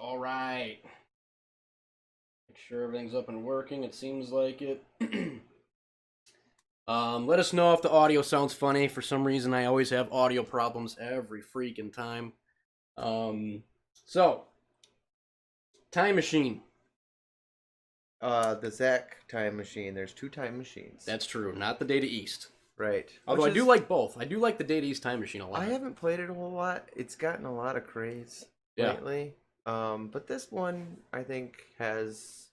All right. Make sure everything's up and working. It seems like it. Let us know if the audio sounds funny. For some reason, I always have audio problems every freaking time. Um, so, Time Machine. The Zach time machine. There's two time machines. That's true. Not the Data East. Right. Although I do like both. I do like the Data East Time Machine a lot. I haven't played it a whole lot. It's gotten a lot of craze Yeah. lately. But this one I think has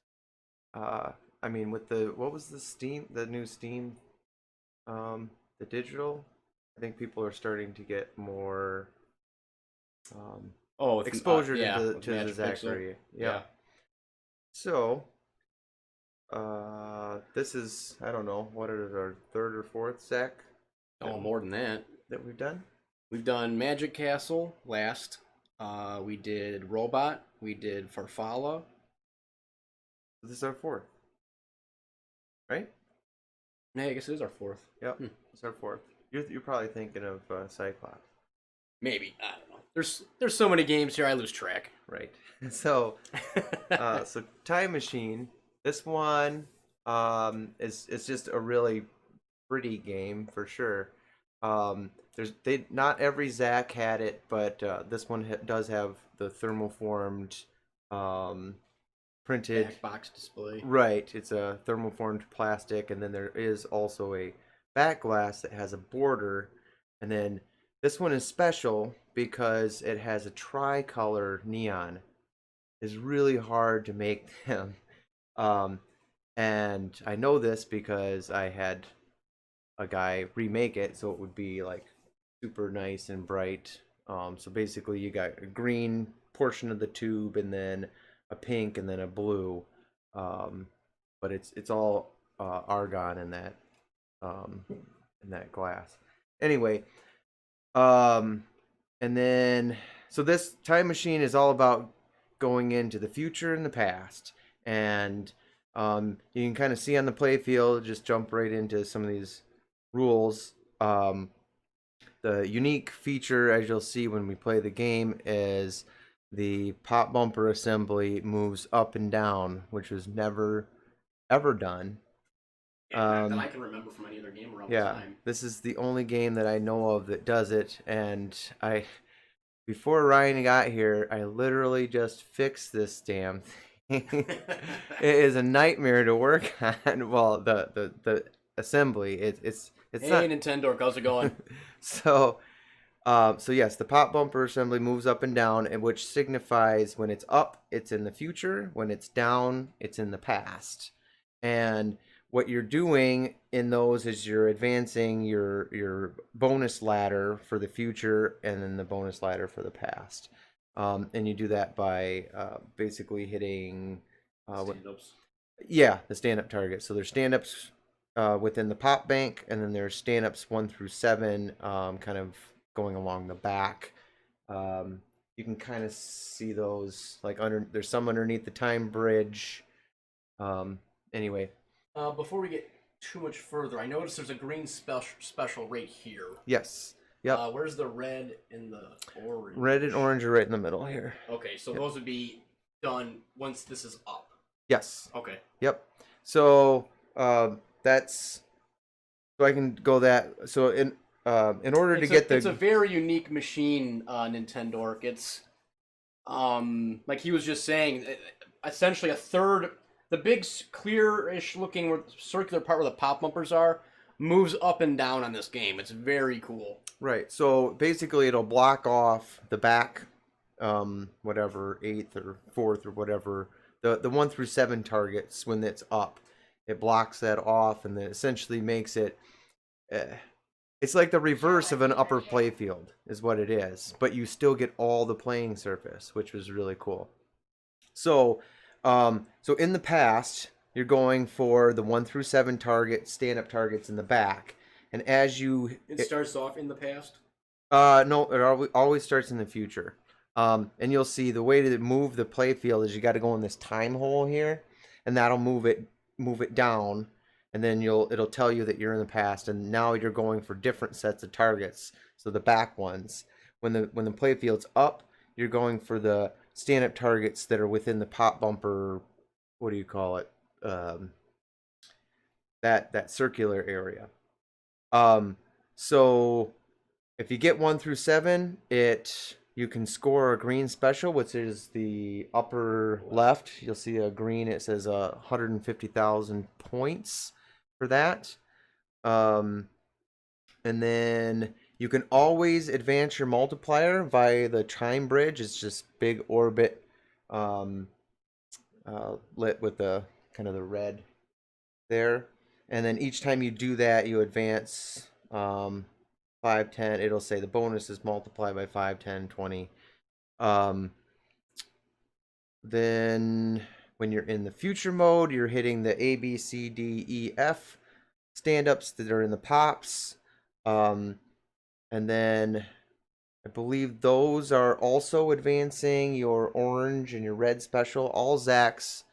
I mean with the what was the new Steam the digital, I think people are starting to get more um Oh, exposure yeah, to with the Magic Pixel. Zaccaria. Yeah. Yeah. So, this is I don't know, what is our third or fourth Zac that, Oh, more than that. that we've done? We've done Magic Castle last. We did Robot. We did Farfalla. This is our fourth, right? Yeah, I guess it is our fourth. Yep, it's our fourth. You're probably thinking of Cyclops, Maybe, I don't know. There's so many games here, I lose track. right? So, so Time Machine. This one is just a really pretty game for sure. They not every Zac had it, but this one does have the thermoformed um, printed. Back box display. Right, it's a thermoformed plastic, and then there is also a back glass that has a border, and then this one is special because it has a tricolor neon. It's really hard to make them, um, and I know this because I had a guy remake it, so it would be like super nice and bright. So basically, you got a green portion of the tube, and then a pink, and then a blue. Um, but it's all argon in that glass. Anyway, um, and then so this time machine is all about going into the future and the past, and you can kind of see on the play field. Just jump right into some of these rules. The unique feature, as you'll see when we play the game, is the pop bumper assembly moves up and down, which was never ever done. Yeah, that I can remember from any other game around the Yeah, time. this is the only game that I know of that does it, and before Ryan got here, I literally just fixed this damn thing. It is a nightmare to work on. Well, the assembly, it's Hey, not. Nintendo, how's it going? So, so yes, the pop bumper assembly moves up and down, and which signifies when it's up, it's in the future. When it's down, it's in the past. And what you're doing in those is you're advancing your bonus ladder for the future, and then the bonus ladder for the past. And you do that by basically hitting. Stand-ups. Yeah, the stand-up target. So there's stand-ups within the pop bank, and then there's stand-ups 1 through 7, kind of going along the back. You can kind of see those like under. There's some underneath the time bridge. Anyway, Before we get too much further, I noticed there's a green special right here. yes, yep. Where's the red and the orange? Red and orange are right in the middle here. Okay, so those would be done once this is up. Yes. Okay. Yep. So that's so I can go that. So in order to get the it's a very unique machine, Nintendo. It's like he was just saying, essentially a third. The big clearish looking circular part where the pop bumpers are moves up and down on this game. It's very cool. right. So basically, it'll block off the back, whatever 8th or 4th or whatever the 1 through 7 targets when it's up. It blocks that off, and then essentially makes it. It's like the reverse of an upper playfield, is what it is. But you still get all the playing surface, which was really cool. So, so in the past, you're going for the 1 through 7 stand-up targets in the back, and as it starts off in the past. No, it always starts in the future. And you'll see the way to move the playfield is you got to go in this time hole here, and that'll move it down, and then it'll tell you that you're in the past, and now you're going for different sets of targets. So the back ones, when the playfield's up, you're going for the stand-up targets that are within the pop bumper. What do you call it? That circular area. So if you get 1 through 7, you can score a green special, which is the upper left. You'll see a green. It says 150,000 points for that. And then you can always advance your multiplier via the chime bridge. It's just big orbit lit with the kind of the red there. And then each time you do that, you advance 5, 10. It'll say the bonus is multiplied by 5, 10, 20. Then when you're in the future mode, you're hitting the A, B, C, D, E, F stand-ups that are in the pops. And then I believe those are also advancing your orange and your red special. All Zacks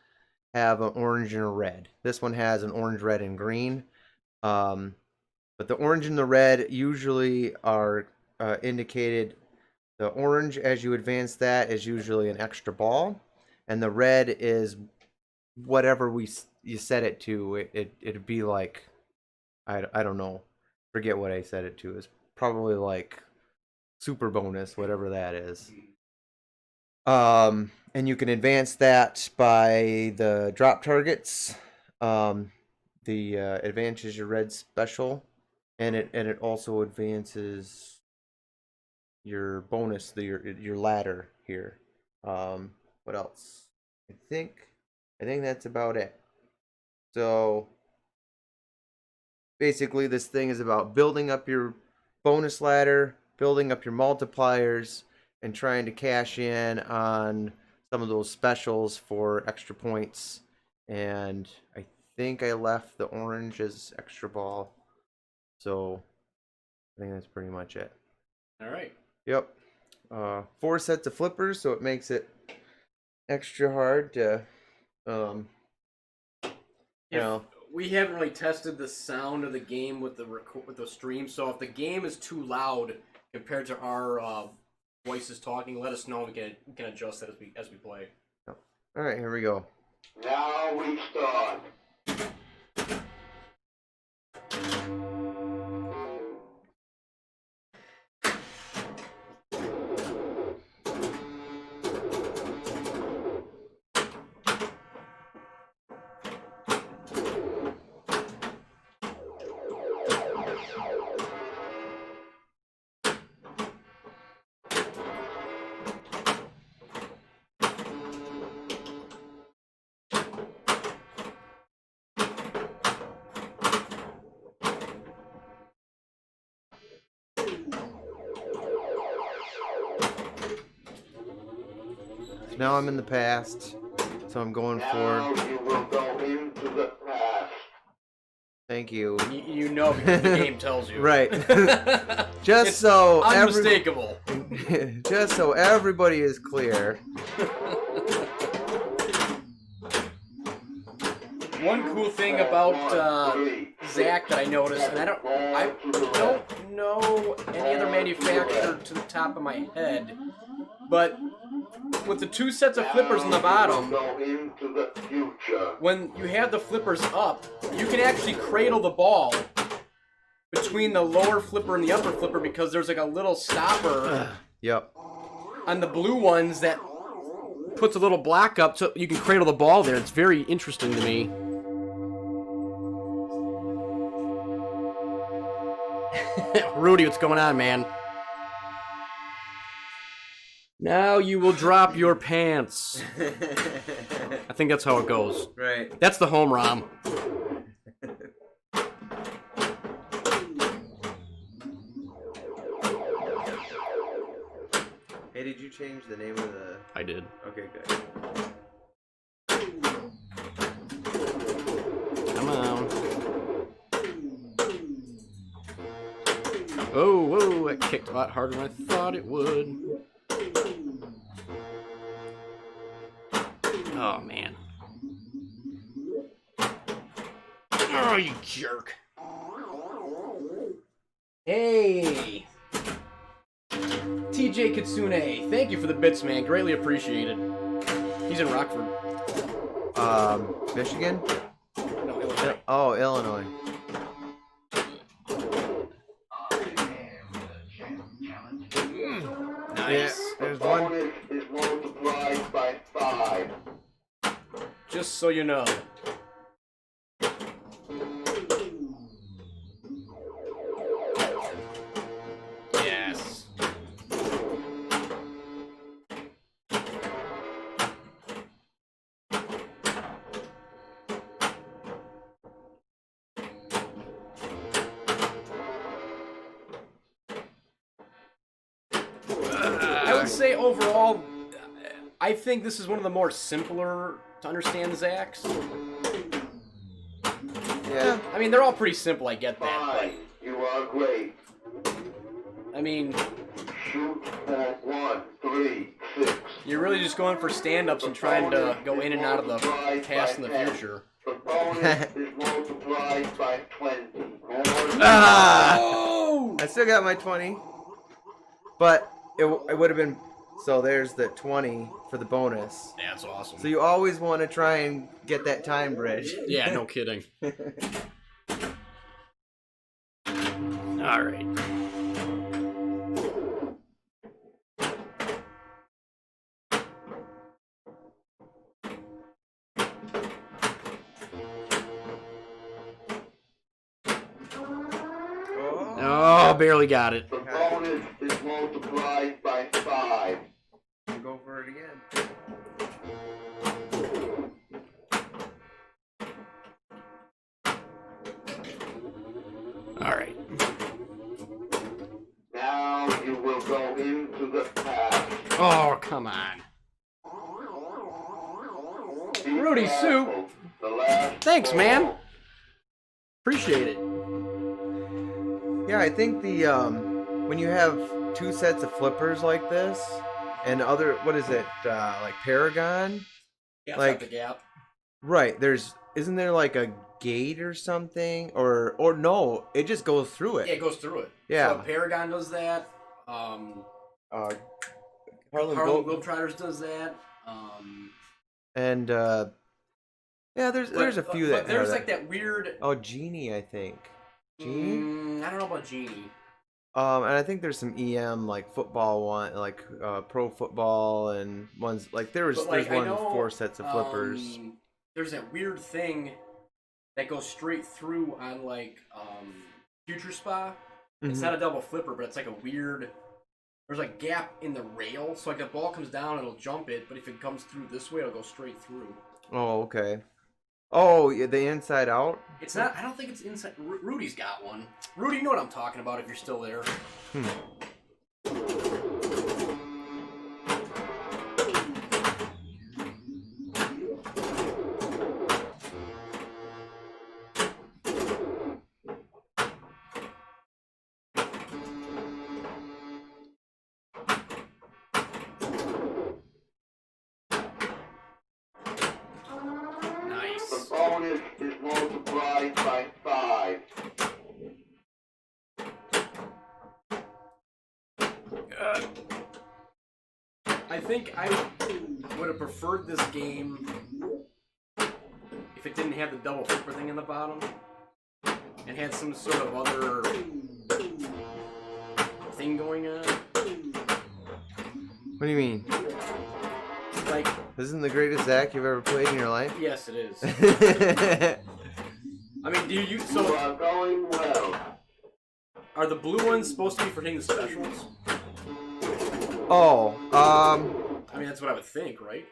have an orange and a red. This one has an orange, red, and green. But the orange and the red usually are indicated. The orange, as you advance that, is usually an extra ball. And the red is whatever you set it to. It'd be like, I don't know. Forget what I set it to. It's probably like super bonus, whatever that is. And you can advance that by the drop targets. The advances your red special, and it also advances your bonus, your ladder here. What else? I think that's about it. So basically, this thing is about building up your bonus ladder, building up your multipliers, and trying to cash in on some of those specials for extra points. And I think I left the orange as extra ball. So I think that's pretty much it. All right. Yep. 4 sets of flippers, so it makes it extra hard to, We haven't really tested the sound of the game with the stream, so if the game is too loud compared to our voices talking, let us know. We can adjust that as we play. All right, here we go. Now we start. Now I'm in the past, so I'm going Now for. you will go into the past. Thank you. You know because the game tells you. Right. Just It's so unmistakable. just so everybody is clear. One cool thing about Zach that I noticed, and I don't know any other manufacturer to the top of my head, but with the 2 sets of flippers on the bottom, Go into the future. when you have the flippers up, you can actually cradle the ball between the lower flipper and the upper flipper because there's like a little stopper Yep. on the blue ones that puts a little block up so you can cradle the ball there. It's very interesting to me. Rudy, what's going on, man? Now you will drop your pants. I think that's how it goes. Right. That's the home ROM. Hey, did you change the name of the? I did. Okay, good. Come on. Oh, whoa, that kicked a lot harder than I thought it would. Oh, man. Oh, you jerk. Hey. TJ, DJ Kitsune, thank you for the bits, man. Greatly appreciated. He's in Rockford. Michigan? No, Illinois. Oh, Illinois. Nice. Yeah, there's one. Bonus is multiplied by 5. Just so you know. Yes. I would say overall, I think this is one of the more simpler to understand Zacks. Yeah. I mean, they're all pretty simple, I get that, Fine. You are great. but, I mean, Shoot for 1, 3, 6. you're really just going for stand-ups and trying to go in and out of the past and the future. The bonus is multiplied by 20. Ah! Oh! I still got my 20. But it would have been... So there's the 20 for the bonus. That's awesome. So you always want to try and get that time bridge. Yeah, no kidding. All right. Oh, barely got it. The bonus is multiplied by 5. Go for it again. All right. Now you will go into the past. Oh, come on. Be Rudy careful. Soup. The last Thanks, call. man. Appreciate it. Yeah, I think the when you have two sets of flippers like this and other, what is it, like Paragon? Yeah, Like- the gap. Right, isn't there like a gate or something? Or no, it just goes through it. Yeah, it goes through it. Yeah. So Paragon does that. Harlem Harlem Globe- Globetrotters does that. And yeah, there's a few that But there's have like that weird. Oh, Genie, I think. Genie? I don't know about Genie. And I think there's some EM like football one, like pro football, and ones like there's But, like, I one know, 4 sets of flippers. There's that weird thing that goes straight through on like Future Spa. It's Mhm. not a double flipper, but it's like a weird. There's like gap in the rail, so like the ball comes down, it'll jump it, but if it comes through this way, it'll go straight through. Oh, okay. Oh, yeah, the inside out. It's not. I don't think it's inside. Rudy's got one. Rudy, you know what I'm talking about if you're still there. The Nice. bonus is multiplied by 5. I think I would have preferred this game if it didn't have the double flipper thing in the bottom and had some sort of other thing going on. What do you mean? Like, This isn't the greatest Zach you've ever played in your life? yes, it is. I mean, do you You so are going well. are the blue ones supposed to be for hitting the specials? Oh, I mean, that's what I would think, right?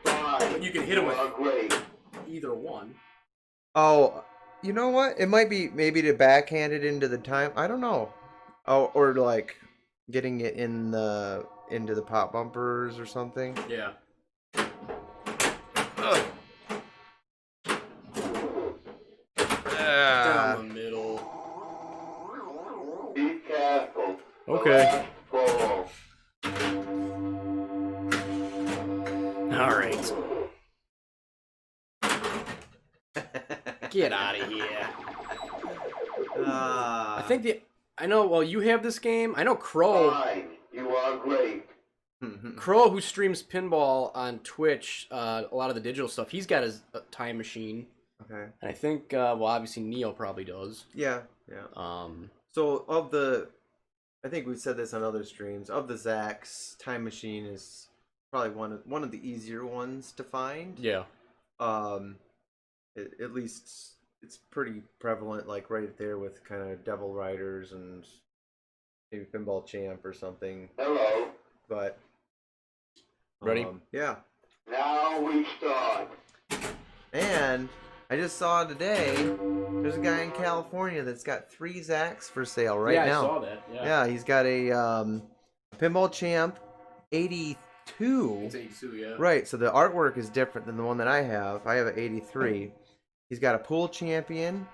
Fine. You can hit 'em with- You are great. Either one. oh, you know what? It might be maybe to backhand it into the time. I don't know. Oh, or like getting it into the pop bumpers or something. Yeah. Down the middle. Be careful. The Okay. last call. All right. Get out of here. I think I know. Well, you have this game. I know Crow. Fine. You are great. Crow, who streams pinball on Twitch, a lot of the digital stuff. He's got his time machine, Okay. and I think, well, obviously Neo probably does. Yeah. So I think we've said this on other streams. Of the Zacks, Time Machine is probably one of the easier ones to find. Yeah. At least it's pretty prevalent, like right there with kind of Devil Riders and maybe Pinball Champ or something. Hello. But Ready? Yeah. Now we start. And I just saw today there's a guy in California that's got 3 Zacks for sale right yeah, now. I saw that. Yeah. Yeah, he's got a Pinball Champ 82. It's 82, yeah. Right, so the artwork is different than the one that I have. I have an 83. He's got a Pool Champion,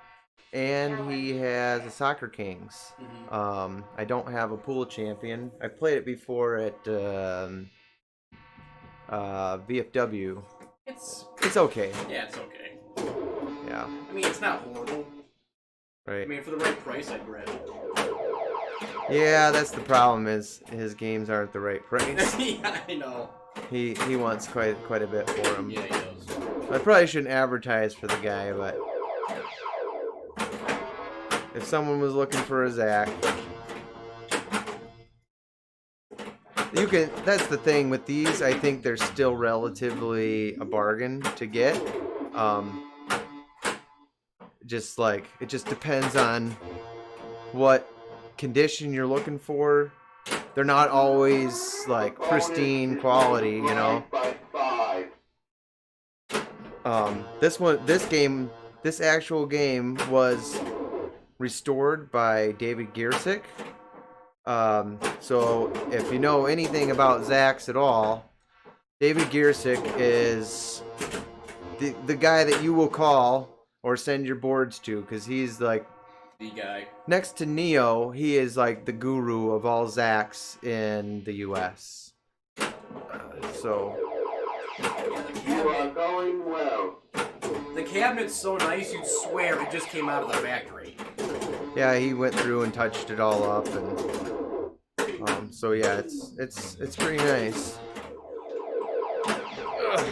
and he has a Soccer Kings. Mhm. I don't have a Pool Champion. I played it before at VFW. It's okay. Yeah, it's okay. Yeah. I mean, it's not horrible. I Right. mean, for the right price, I'd grab it. Yeah, that's the problem. Is his games aren't the right price. Yeah, I know. He wants quite a bit for him. Yeah, he does. I probably shouldn't advertise for the guy, but if someone was looking for a Zack, you can. That's the thing with these. I think they're still relatively a bargain to get. Just like it just depends on what condition you're looking for. They're not always like pristine quality, you know. By 5. This actual game was restored by David Giersick. So if you know anything about Zacks at all, David Giersick is the guy that you will call or send your boards to, because he's like The guy. next to Neo. He is like the guru of all Zacks in the U.S. So. You are going well. The cabinet's so nice, you'd swear it just came out of the factory. Yeah, he went through and touched it all up, and so yeah, it's pretty nice. Ugh,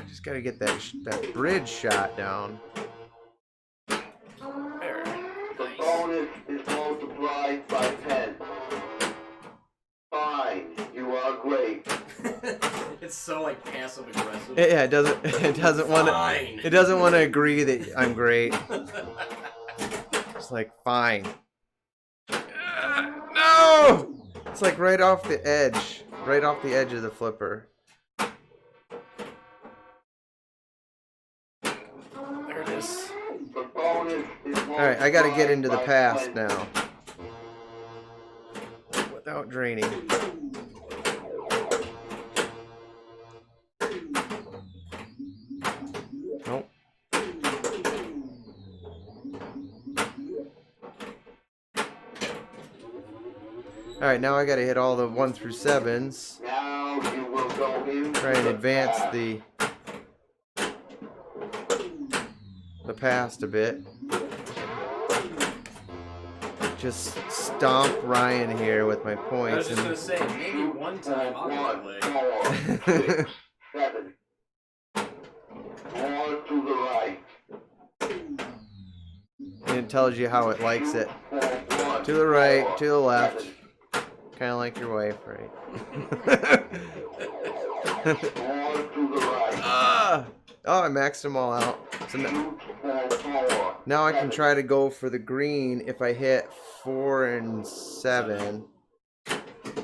just gotta get that bridge shot down. The bonus is multiplied by 10. Fine. You are great. It's so like passive aggressive. Yeah, it doesn't want Fine. to. It doesn't want to agree that I'm great. It's like fine. No! It's like right off the edge of the flipper. There it is. The bonus is All right, I gotta get into the multiplied past by 20. now without draining. Nope. All right, now I gotta hit all the 1 through 7s. Now you will go into Try and the advance past. the past a bit. Just stomp Ryan here with my I was points. just gonna say, maybe one time I'll get 1, away. 4, 6, 7. More to the right. And it tells you how it likes it. 4, 1, To the right, 4, to the left. 7. Kind of like your wife, right? More to the right. Ah! Oh, I maxed them all out. So Shoot for 4. now I can 7. try to go for the green if I hit 4 and 7.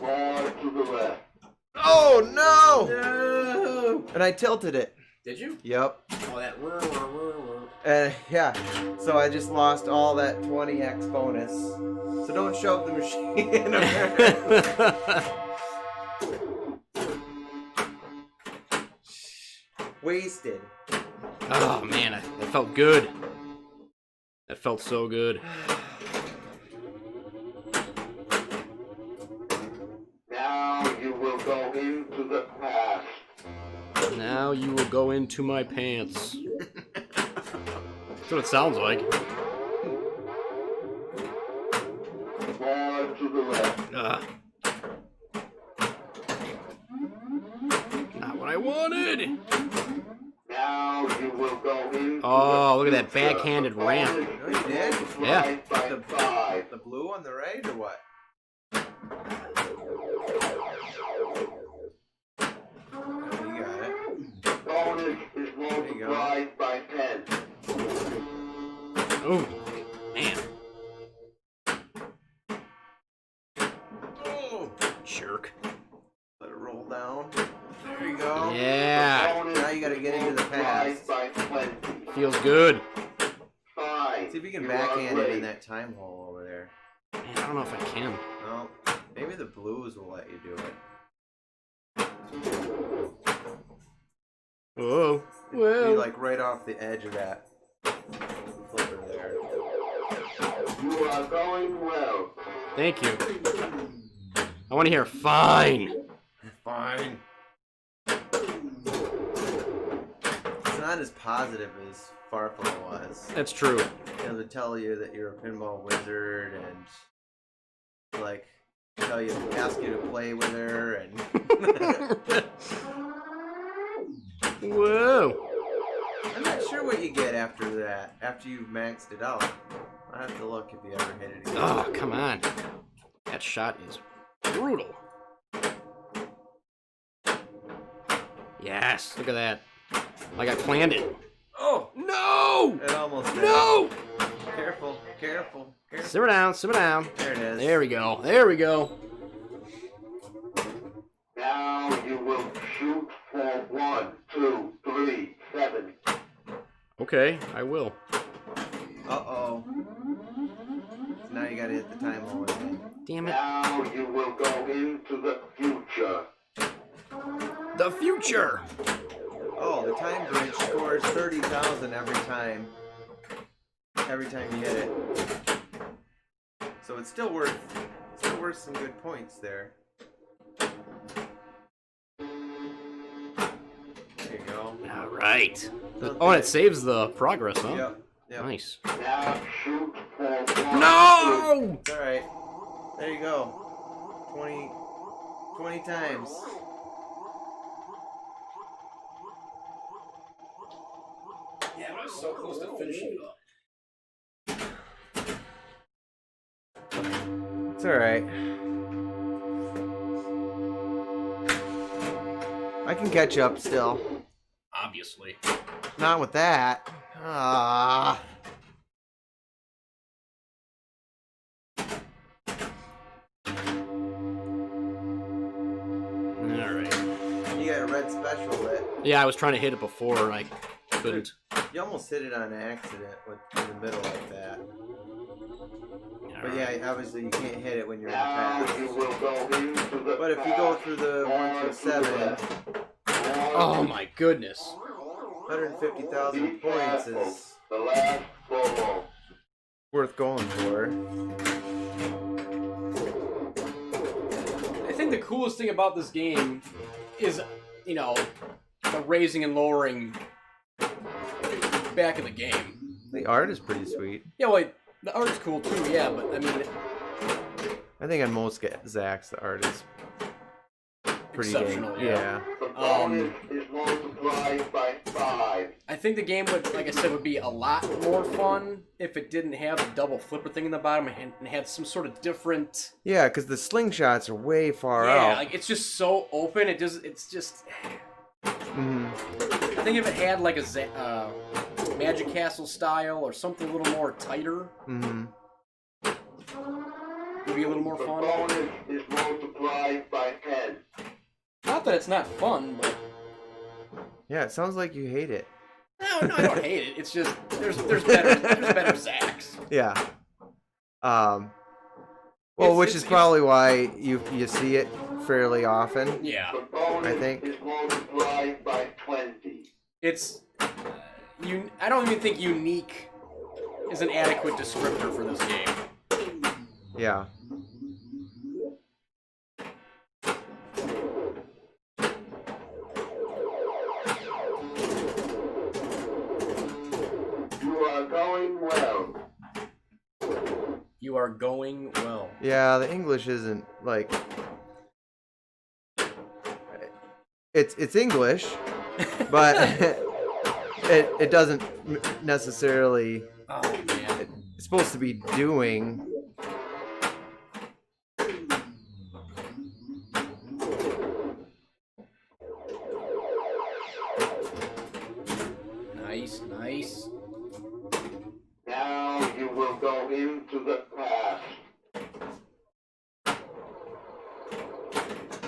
More to the left. Oh no! No. And I tilted it. Did you? Yep. Oh, that. Yeah. So I just lost all that 20x bonus. So don't shove the machine in there. Wasted. Oh man, that felt good. That felt so good. Now you will go into the past. Now you will go into my pants. That's what it sounds like. wanted. Now you will go into Oh, look at that future. backhanded ramp. No, you did? Yeah. By 5. The blue on the right or what? You got it. Bonus is multiplied by 10. Oh, man. Oh, Jerk. let it roll down. There you go. Yeah. Bonus Now you gotta get into the multiplied past. by 20. Feels good. 5. See if you can You backhand are it in late. that time hole over there. Man, I don't know if I can. No, maybe the blues will let you do it. Oh. Be Well. like right off the edge of that flipper there. You are going well. Thank you. I want to hear fine. Fine. It's not as positive as Farfel was. That's true. You know, to tell you that you're a pinball wizard and like tell you, ask you to play with her and Whoa. I'm not sure what you get after that. After you've maxed it out, I have to look if you ever hit it again. Oh, come on. That shot is brutal. Yes, look at that. Like I planned it. Oh, No! it almost did. No! Careful, careful, careful. Simmer down, simmer down. There it is. There we go. There we go. Now you will shoot for 1, 2, 3, 7. Okay, I will. Uh-oh. Now you gotta hit the time hole again. Damn it. Now you will go into the future. The future! Oh, the time bridge scores 30,000 every time. Every time you hit it. So it's still worth some good points there. There you go. Alright. Oh, and it saves the progress, huh? Yep. Nice. Now shoot for 1. No! It's alright. There you go. 20 times. Yeah, I was so close to finishing it up. It's alright. I can catch up still. Obviously. Not with that. Ah. Alright. You got a red special lit. Yeah, I was trying to hit it before and I couldn't. You almost hit it on accident in the middle like that. But yeah, obviously you can't hit it when you're in the Now pass. you will go into the But if you go through the 1 through 7, Oh my goodness. 150,000 points is the last ball. worth going for. I think the coolest thing about this game is, you know, the raising and lowering back of the game. The art is pretty sweet. Yeah, wait, the art's cool too, yeah, but I mean, I think on most Zacks the art is pretty dang. Exceptional, yeah. Yeah. The bonus is multiplied by 5. I think the game would, like I said, would be a lot more fun if it didn't have a double flipper thing in the bottom and had some sort of different. Yeah, because the slingshots are way far Yeah, out. like it's just so open. It's just. Mhm. I think if it had like a Magic Castle style or something a little more tighter, Mhm. would be a little more The fun. bonus is multiplied by 10. Not that it's not fun, but Yeah, it sounds like you hate it. no, I don't hate it. It's just there's better Zacks. Yeah. Well, which is probably why you see it fairly often. Yeah, The bonus I think. is multiplied by 20. it's I don't even think unique is an adequate descriptor for this game. Yeah. You are going well. You are going well. Yeah, the English isn't like it's English, but it doesn't necessarily. Oh man. It's supposed to be doing. Nice, nice. Now you will go into the past.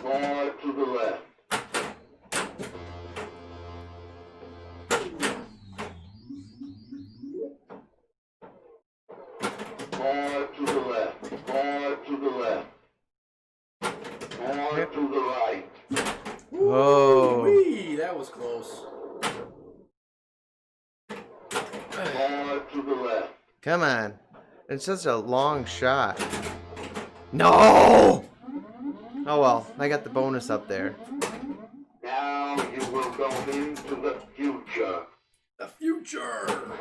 More to the left. More to the left. More to the left. More to the right. Oh. Wee, that was close. More to the left. Come on. It's just a long shot. No! Oh well, I got the bonus up there. Now you will go into the future. The future.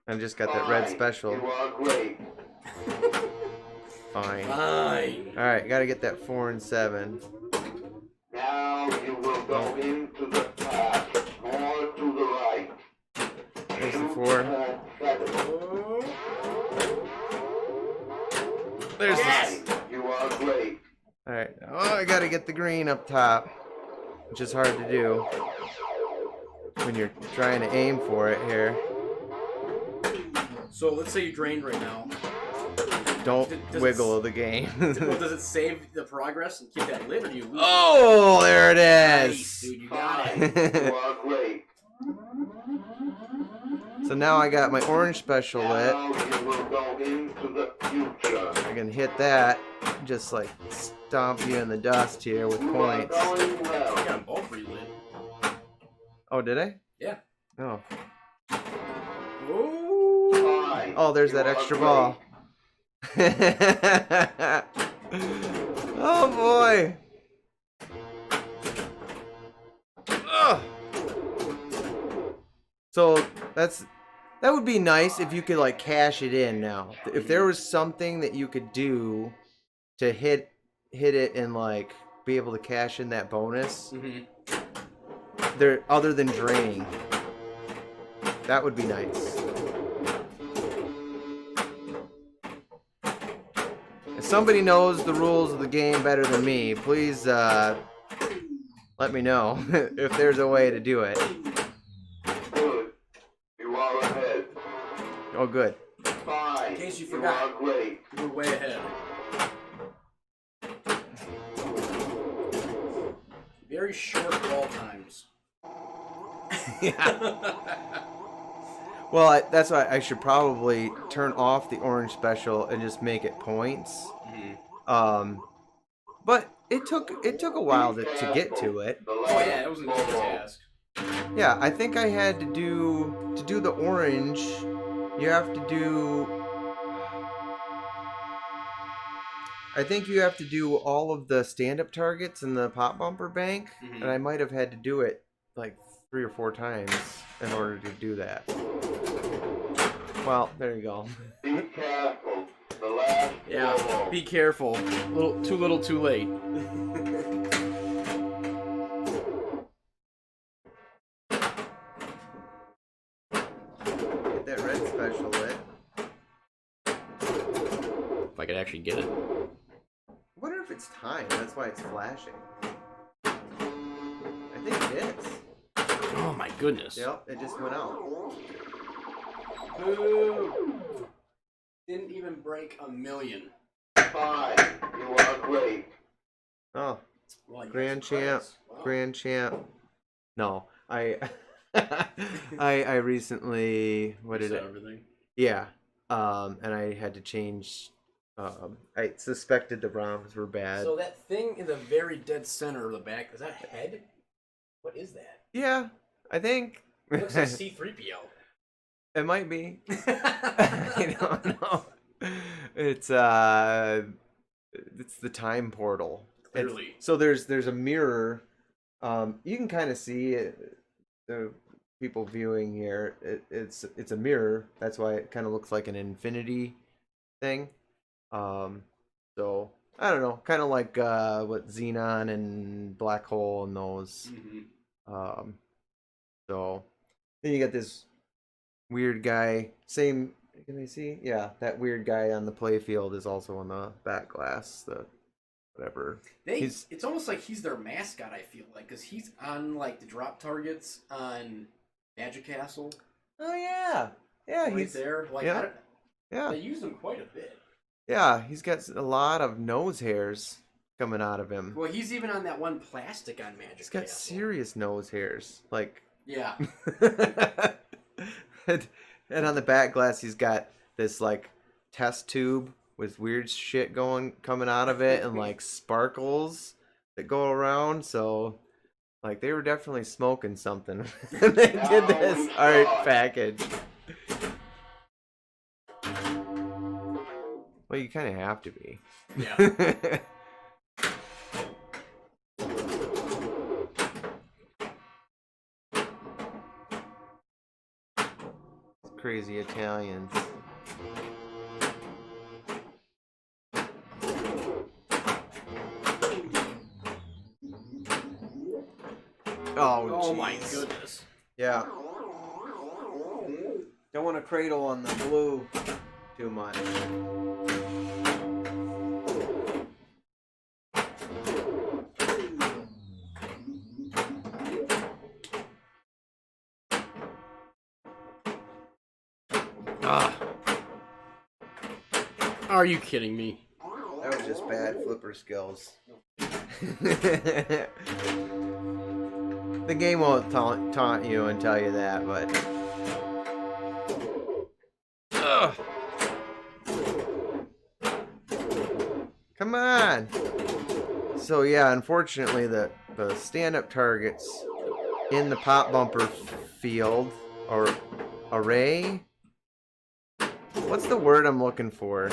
I've just got that red Fine. special. You are great. Fine. Fine. Alright, gotta get that 4 and 7. Now you will go into the past. More to the right. There's the 4. 7. There's Yes! the... You are great. Alright, oh, I gotta get the green up top. Which is hard to do when you're trying to aim for it here. So let's say you drained right now. Don't Does wiggle the game. Well, does it save the progress and keep that lit, or do you lose? Oh, there it Nice, is. dude, you got Fine. it. You are great. So now I got my orange special lit. Now you will go into the future. I can hit that, just like stomp you in the dust here with You are points. going I well. got them both relit. Oh, did I? Yeah. Oh. Ooh. Fine. Oh, there's You that are extra great. ball. Oh boy. Ugh. So that would be nice if you could like cash it in now. If there was something that you could do to hit it and like be able to cash in that bonus Mm-hmm. there other than draining. That would be nice. If somebody knows the rules of the game better than me, please let me know if there's a way to do it. Good. You are ahead. Oh, good. Fine. In case you You forgot. are great. You were way ahead. Very short ball times. Well, that's why I should probably turn off the orange special and just make it points. Mm-hmm. But it took a while to get to it. The Oh left yeah, it was an easy ball. task. Yeah, I think I had to do the orange. You have to do. I think you have to do all of the stand-up targets in the pop bumper bank, Mhm. and I might have had to do it like 3 or 4 times in order to do that. Well, there you go. Be careful. The last Yeah, ball. be careful. Too little, too late. Get that red special lit. If I could actually get it. I wonder if it's timed. That's why it's flashing. I think it is. Oh my goodness. Yep, it just went out. Boo. Didn't even break a million. Fine. You are great. Oh, Well, you Grand got Champ. surprise. Wow. Grand Champ. No, I I recently what did Reset it? everything. Yeah. And I had to change. I suspected the ROMs were bad. So that thing in the very dead center of the back, is that a head? What is that? Yeah, I think It looks like C-3PO. it might be. I don't know. It's the time portal. Clearly. So there's a mirror. You can kind of see it, the people viewing here. It's a mirror. That's why it kind of looks like an infinity thing. So I don't know, kind of like what Xenon and Black Hole and those. Um, so then you got this weird guy. Same. Can they see? Yeah, that weird guy on the playfield is also on the back glass. The whatever. It's almost like he's their mascot. I feel like because he's on like the drop targets on Magic Castle. Oh yeah, yeah, Right there. Like yeah, yeah. they use him quite a bit. Yeah, he's got a lot of nose hairs coming out of him. Well, he's even on that one plastic on Magic He's got Castle. serious nose hairs, like. Yeah. And on the back glass, he's got this like test tube with weird shit coming out of it, and like sparkles that go around. So, like, they were definitely smoking something when they did this art package. Well, you kind of have to be. Yeah. Crazy Italians. Oh my goodness. Yeah. Don't want to cradle on the blue too much. Are you kidding me? That was just bad flipper skills. The game won't taunt you and tell you that, but... Ugh. Come on! So yeah, unfortunately the stand-up targets in the pop bumper field, or array? What's the word I'm looking for?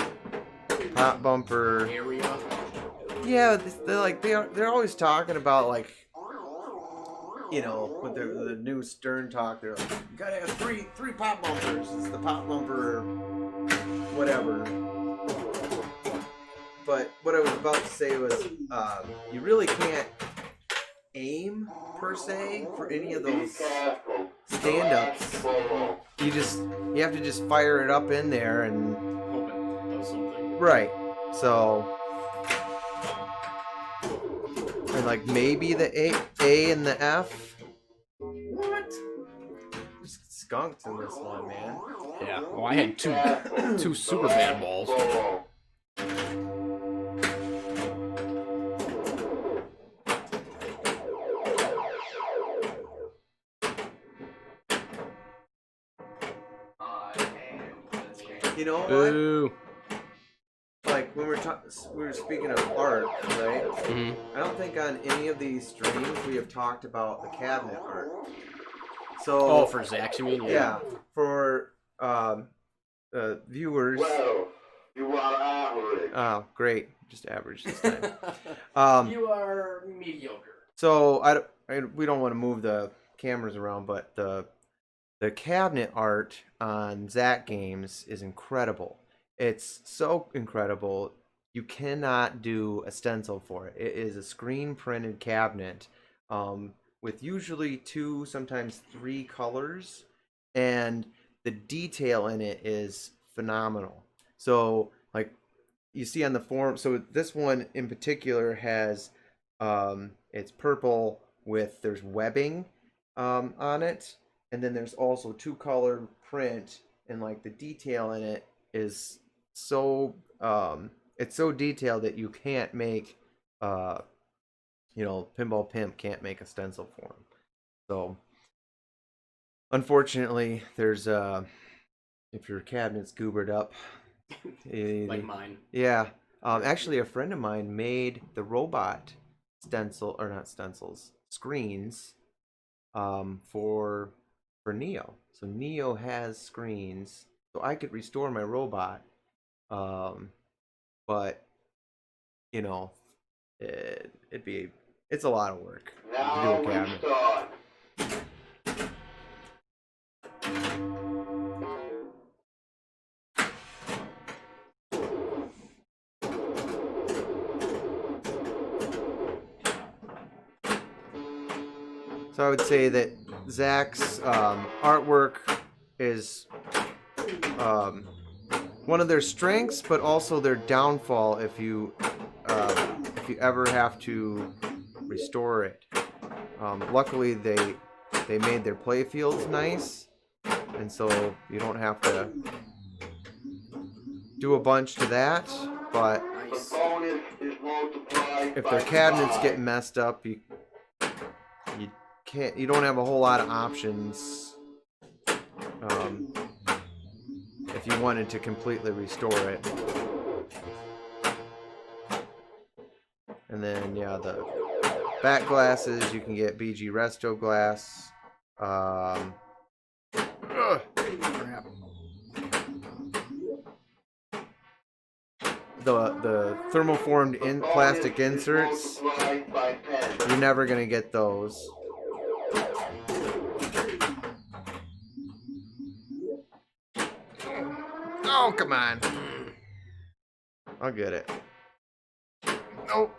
Pop bumper area. Yeah, they're always talking about, like, you know, with the new Stern talk. They're like, you gotta have three pop bumpers. It's the pop bumper, whatever. But what I was about to say was, you really can't aim per se for any of those stand-ups. You have to just fire it up in there and Hope it does something. right. So, and like maybe the A and the F. What? There's skunks in this one, man. Yeah. Well, I had two super bad balls. You know what? Boo. Like when we were speaking of art, right? Mm-hmm. I don't think on any of these streams we have talked about the cabinet art. So for Zach's, you mean? yeah, for viewers. Well, you are average. Oh, great, just average this time. You are mediocre. So we don't want to move the cameras around, but the cabinet art on Zac games is incredible. It's so incredible. You cannot do a stencil for it. It is a screen printed cabinet with usually 2, sometimes 3 colors, and the detail in it is phenomenal. So, like you see on the form, so this one in particular has it's purple with there's webbing on it, and then there's also 2-color print, and like the detail in it is so it's so detailed that you can't make Pinball Pimp can't make a stencil for him. So unfortunately, there's if your cabinet's goobered up, Like mine. yeah. Actually, a friend of mine made the robot stencil, or not stencils, screens, for Neo. So Neo has screens, so I could restore my robot. But you know, it's a lot of work to do Now a we cabinet. start. So I would say that Zach's artwork is one of their strengths, but also their downfall if you ever have to restore it. Luckily, they made their play fields nice, and so you don't have to do a bunch to that. But if their cabinets get messed up, you don't have a whole lot of options if you wanted to completely restore it. And then yeah, the back glasses, you can get BG Resto glass. Crap. The thermoformed plastic inserts, you're never gonna get those. Oh, come on. I'll get it. Nope.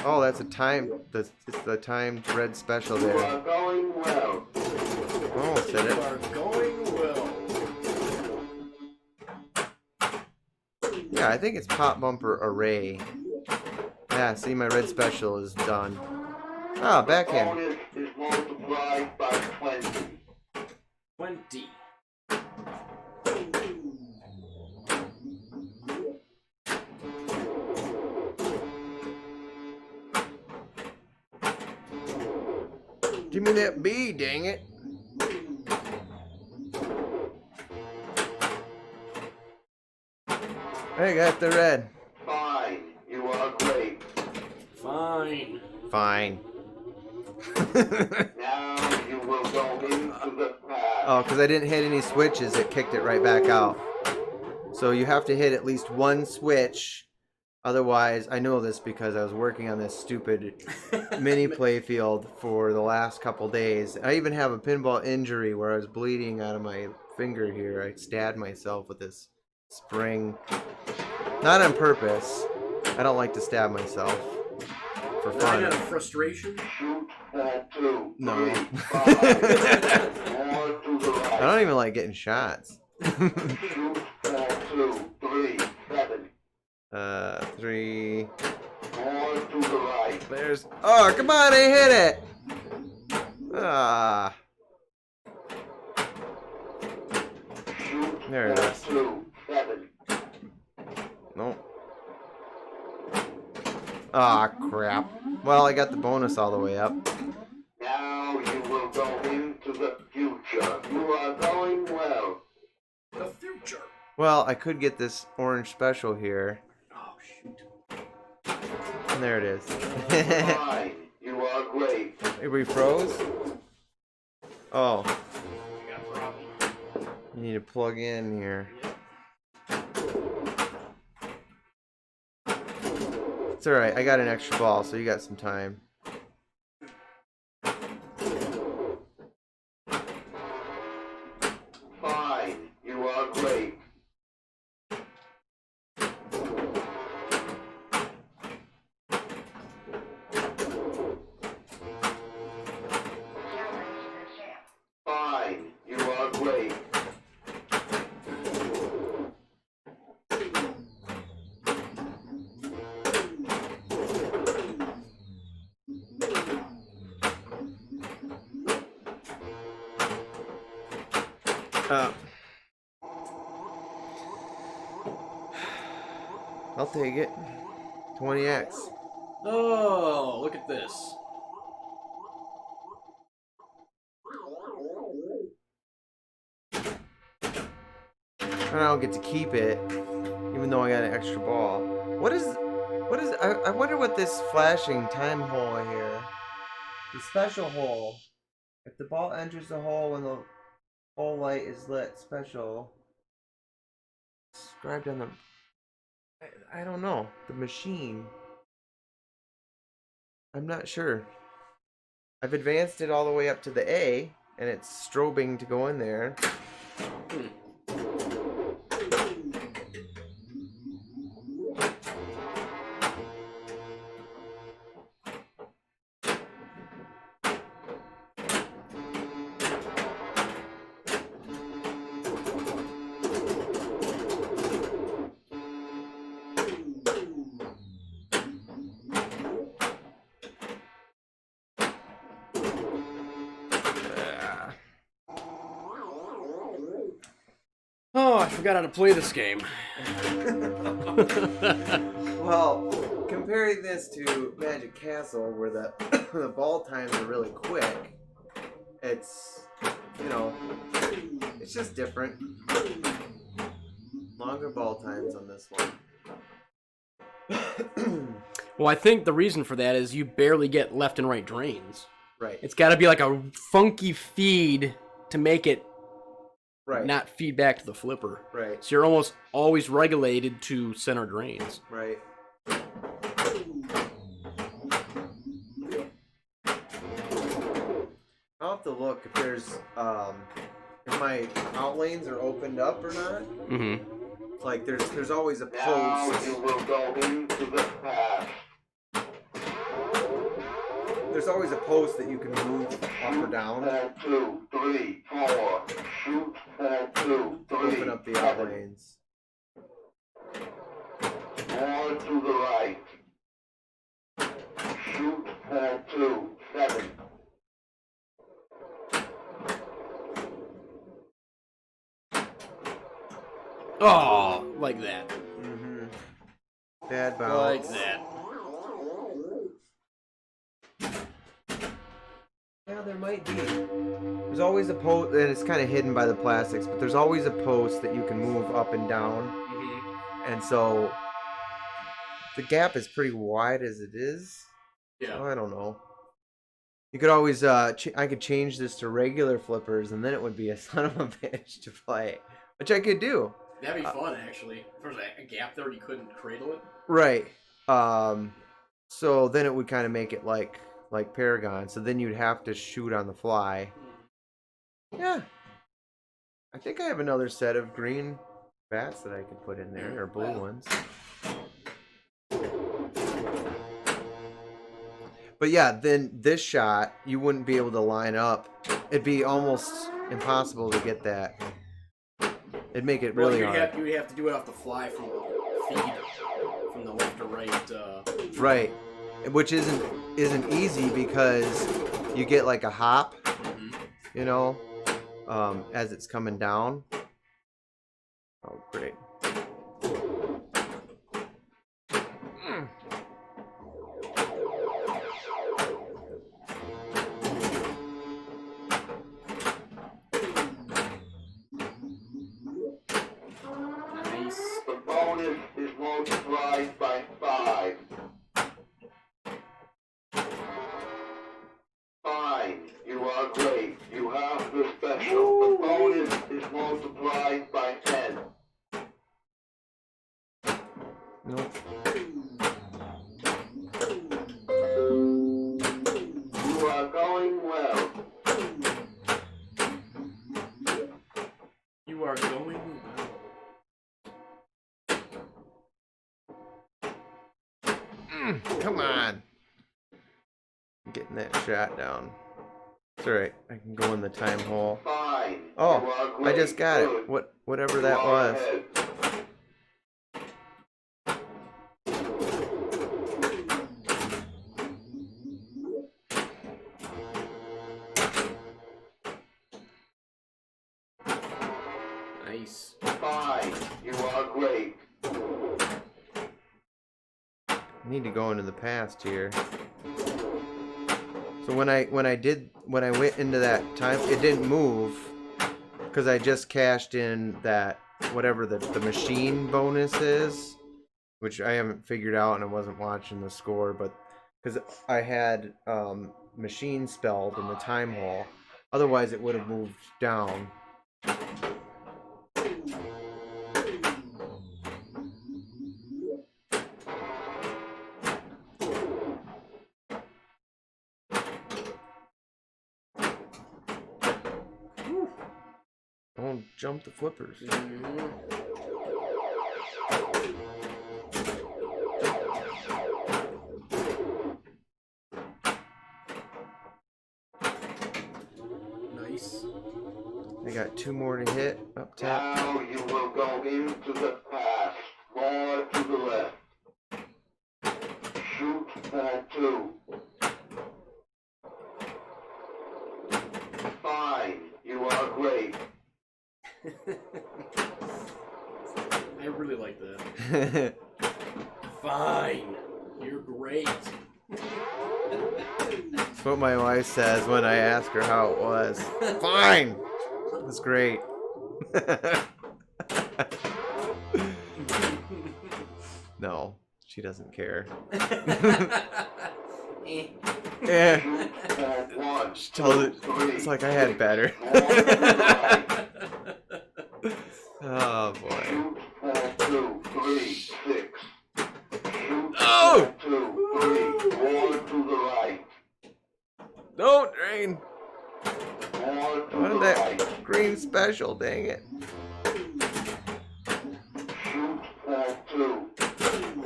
Oh, that's a time. It's the timed red special there. You are going well. Oh, said You it. are going well. Yeah, I think it's pop bumper array. Yeah, see, my red special is done. Ah, backhand. Bonus is multiplied by 20. 20. Give me that B, dang it. I got the red. Fine. You are great. Fine. Fine. Now you will go into the past. Oh, because I didn't hit any switches, it kicked it right back out. So you have to hit at least one switch. Otherwise, I know this because I was working on this stupid mini playfield for the last couple days. I even have a pinball injury where I was bleeding out of my finger here. I stabbed myself with this spring. Not on purpose. I don't like to stab myself. For Not fun. out of frustration. Shoot for 2, No. 3, 5. More to the I right. don't even like getting shots. Shoot for 2, 3, 7. 3. More to the right. There's. Oh, come on, I hit it! Ah. Shoot There it for is. 2, 7. Nope. Ah, crap. Well, I got the bonus all the way up. Now you will go into the future. You are going well. The future. Well, I could get this orange special here. Oh, shoot. And there it is. Fine. You are great. It refroze? Oh, I got a problem. you need to plug in here. It's alright, I got an extra ball, so you got some time. Fine. You are great. Fine. You are great. I'll take it. 20x. Oh, look at this. And I don't get to keep it, even though I got an extra ball. What is, I wonder what this flashing time hole here. The special hole. If the ball enters the hole when the hole light is lit, special. Described on the, I don't know, the machine. I'm not sure. I've advanced it all the way up to the A, and it's strobing to go in there. forgot how to play this game. Well, comparing this to Magic Castle, where the the ball times are really quick, it's, you know, it's just different. Longer ball times on this one. Well, I think the reason for that is you barely get left and right drains. Right. It's got to be like a funky feed to make it Right. not feed back to the flipper. Right. So you're almost always regulated to center drains. Right. I'll have to look if there's if my out lanes are opened up or not. Mm-hmm. Like there's always a Now post. you will go into the past. There's always a post that you can move up or down. 4, 2, 3, 4. Shoot 4, 2, 3. Open up the out lanes. More to the right. Shoot 4, 2, 7. Oh, like that. Mm-hmm. Bad Like bounce. that. Yeah, there might be. There's always a post, and it's kind of hidden by the plastics, but there's always a post that you can move up and down. Mm-hmm. And so the gap is pretty wide as it is. Yeah. So I don't know. You could always, I could change this to regular flippers, and then it would be a son of a bitch to play, which I could do. That'd be fun, actually. If there was a gap there, you couldn't cradle it. Right. So then it would kind of make it like Paragon. So then you'd have to shoot on the fly. Yeah. I think I have another set of green bats that I could put in there, or blue ones. But yeah, then this shot, you wouldn't be able to line up. It'd be almost impossible to get that. It'd make it really hard. You would have to do it off the fly from the feed, from the left to right. Right. Which isn't easy because you get like a hop, you know, as it's coming down. Oh, great. Nice. The bonus is multiplied by 5. Fine, you are great. You have the special. The bonus is multiplied by 10. Nope. You are going well. You are going Come on. Getting that shot down. It's alright. I can go in the time hole. Fine. Oh, you are I great. just got Good. it. Whatever that You are was. ahead. nice. Fine, you are great. I need to go into the past here. So when I went into that time, it didn't move because I just cashed in that whatever the machine bonus is, which I haven't figured out and I wasn't watching the score, but because I had machine spelled in the time hole, otherwise it would have moved down. Don't jump the flippers. Nice. I got 2 more to hit up top. Now you will go into the past. More to the left. Shoot for 2. Fine, you are great. Fine. You're great. That's what my wife says when I ask her how it was. Fine. It was great. No, she doesn't care. Yeah. She told it. It's like I had better. Oh boy. Oh! Don't drain. I wanted that green special, dang it.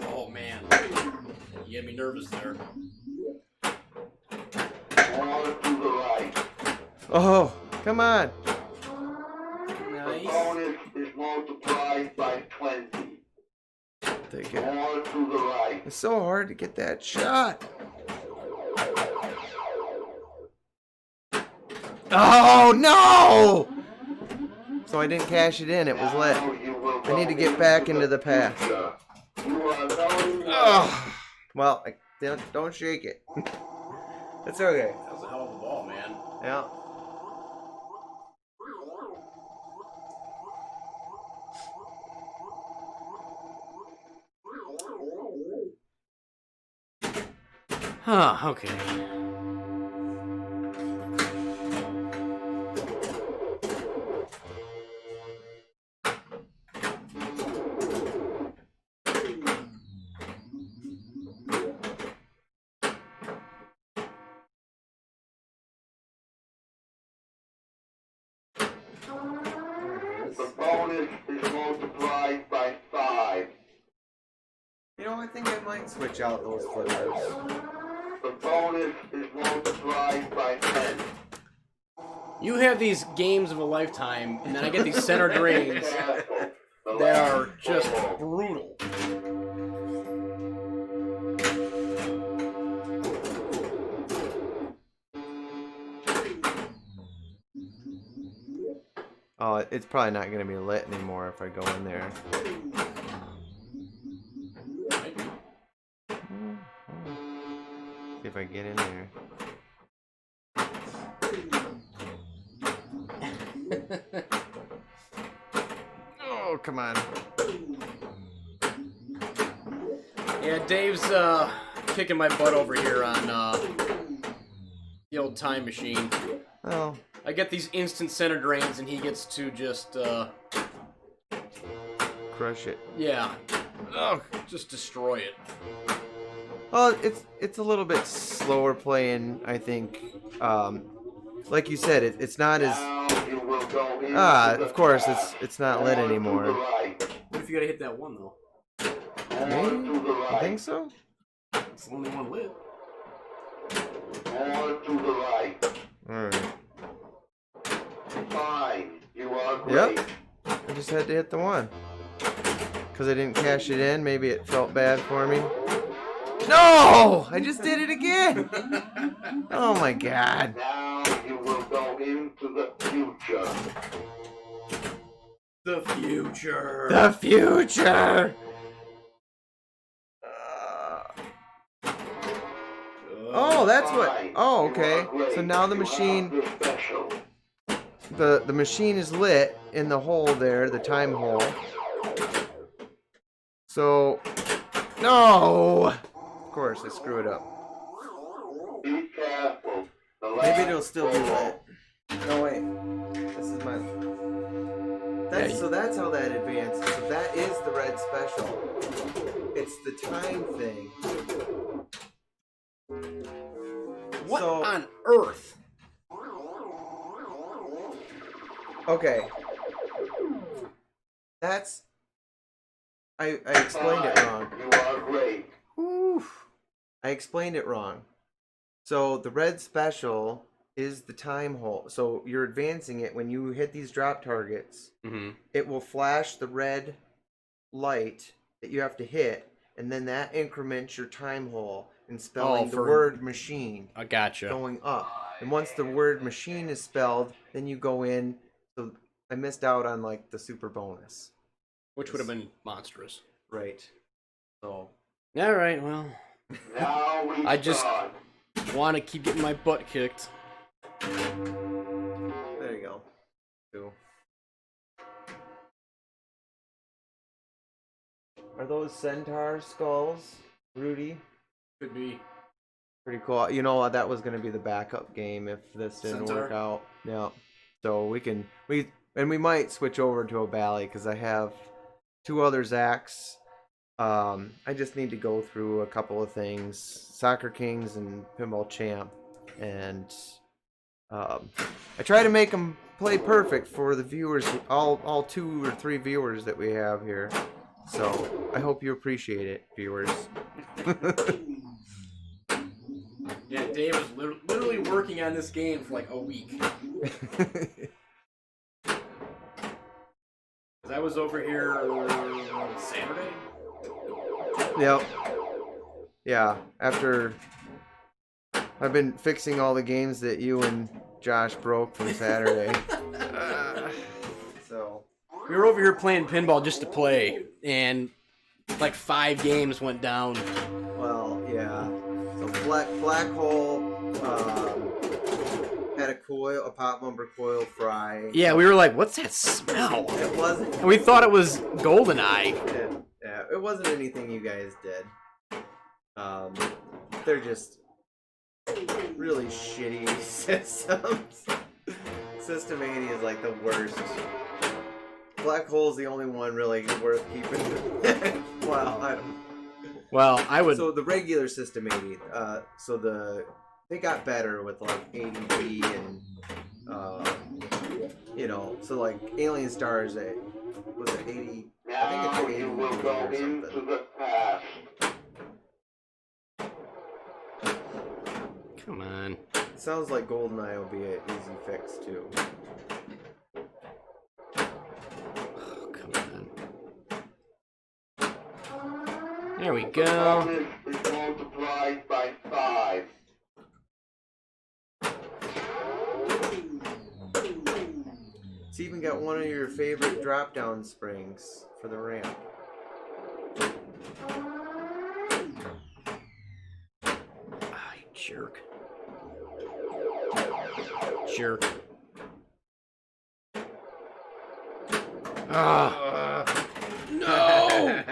Oh man, you had me nervous there. Oh, come on. Nice. Bonus is multiplied by 20. Take it. More to the right. It's so hard to get that shot. Oh no! So I didn't cash it in. It was lit. I need to get back into the path. Oh, well, don't shake it. It's okay. That was a hell of a ball, man. Yeah. Huh, okay. The bonus is multiplied by 5. You know, I think I might switch out those flippers. The bonus is multiplied by 10. You have these games of a lifetime, and then I get these center drains that are just brutal. Oh, it's probably not going to be lit anymore if I go in there. See if I get in there. Oh, come on. Yeah, Dave's kicking my butt over here on the old time machine. Oh. I get these instant center drains, and he gets to just Crush it. yeah, oh, just destroy it. Well, it's a little bit slower playing, I think. Like you said, it's not as of course it's not lit anymore. What if you gotta hit that one though? Maybe? You think so? It's the only one lit. More to the right. Alright. Fine. You are great. Yep. I just had to hit the one. Because I didn't cash it in. Maybe it felt bad for me. No! I just did it again! Oh my god. Now you will go into the future. The future. The future! Oh, that's what... Oh, okay. So now the machine... The machine is lit in the hole there, the time hole. So... No! Of course, I screw it up. Be careful. Maybe it'll still be lit. No, wait. This is my... So that's how that advances. So that is the red special. It's the time thing. What So- on earth? Okay. That's... I explained it wrong. You are great. Oof. I explained it wrong. So the red special is the time hole. So you're advancing it when you hit these drop targets. Mm-hmm. It will flash the red light that you have to hit, and then that increments your time hole in spelling the word machine I gotcha. going up. And once the word machine is spelled, then you go in. So I missed out on like the super bonus. Which would have been monstrous. Right. So. All right, well, Now we I just start. want to keep getting my butt kicked. There you go. Cool. Are those centaur skulls, Rudy? Could be. Pretty cool. You know what? That was going to be the backup game if this didn't work Centaur? out. Yeah. So we might switch over to a Bally because I have 2 other Zacks. I just need to go through a couple of things, Soccer Kings and Pinball Champ, and I try to make them play perfect for the viewers, all 2 or 3 viewers that we have here. So I hope you appreciate it, viewers. Yeah, Dave was literally working on this game for like a week. Cause I was over here Saturday. Yep. Yeah. After I've been fixing all the games that you and Josh broke from Saturday. So We were over here playing pinball just to play, and like 5 games went down. well, yeah. So black hole had a pop bumper coil fry. Yeah, we were like, "What's that smell?" It wasn't. And we thought it was GoldenEye. Yeah, it wasn't anything you guys did. They're just really shitty systems. System 80 is like the worst. Black Hole's the only one really worth keeping. Wow, I don't. Well, I would. So the regular System 80, they got better with like 80B and so like Alien Stars, was it 80? I think Now it's 80 you will go or into something. the past. Come on. Sounds like GoldenEye will be an easy fix too. Oh, come on. There we go. Bonus is multiplied by 5. It's even got one of your favorite drop-down springs for the ramp. Ah, you jerk. Jerk. Ah. No!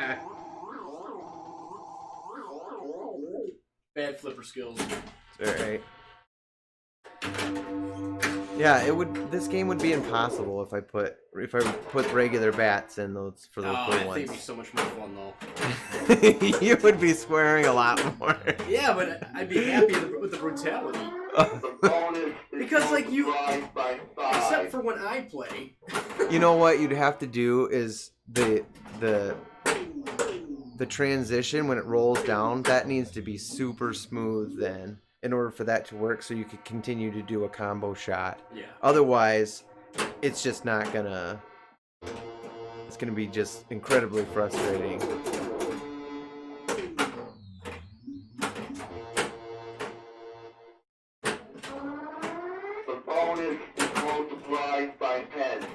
Bad flipper skills. Alright. Yeah, this game would be impossible if I put regular bats in those for those Oh, blue I think it'd be ones. so much more fun though. You would be swearing a lot more. Yeah, but I'd be happy with the brutality. The bonus is Because, like, you- multiplied by 5. Except for when I play. You know what you'd have to do is the transition when it rolls down, that needs to be super smooth then in order for that to work so you could continue to do a combo shot. Yeah. Otherwise, it's just not gonna be just incredibly frustrating. The bonus is multiplied by 10.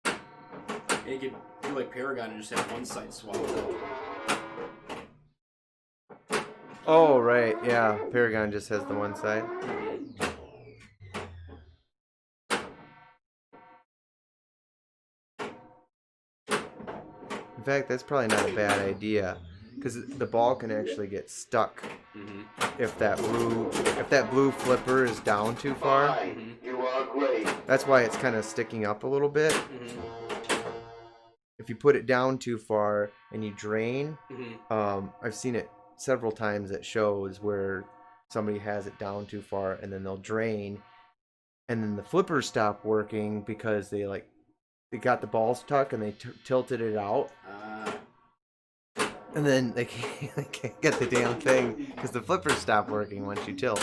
And you could do like Paragon and just have one side swap. Oh, right, yeah. Paragon just has the one side. In fact, that's probably not a bad idea, because the ball can actually get stuck if that blue flipper is down too far. Fine. You are great. That's why it's kind of sticking up a little bit. If you put it down too far and you drain, I've seen it several times at shows where somebody has it down too far and then they'll drain, and then the flippers stop working because they got the ball stuck and they tilted it out, and then they can't get the damn thing because the flippers stop working once you tilt.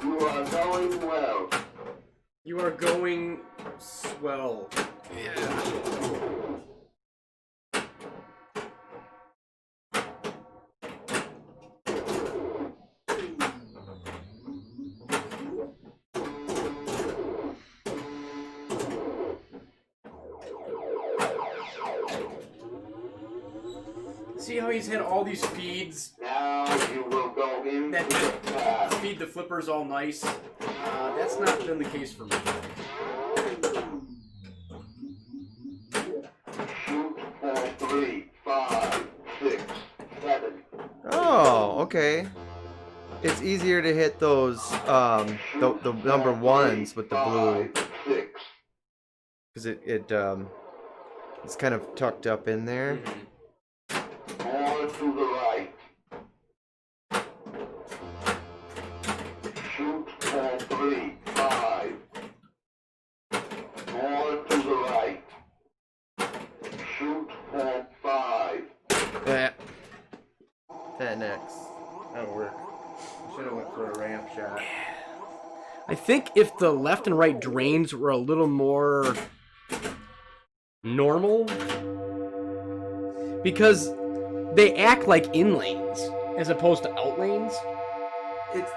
You are going well. You are going swell. see how he's had all these feeds Now you will go into that the past. feed the flippers all nice? That's not been the case for me. Shoot for 3, 5, 6, 7. Oh, okay. It's easier to hit those the number ones with the blue 5, 6. because it's kind of tucked up in there. More to the right. Shoot for 3, 5. More to the right. Shoot for 5. That next. That'll work. Should have went for a ramp shot. I think if the left and right drains were a little more normal, because they act like in lanes as opposed to out lanes.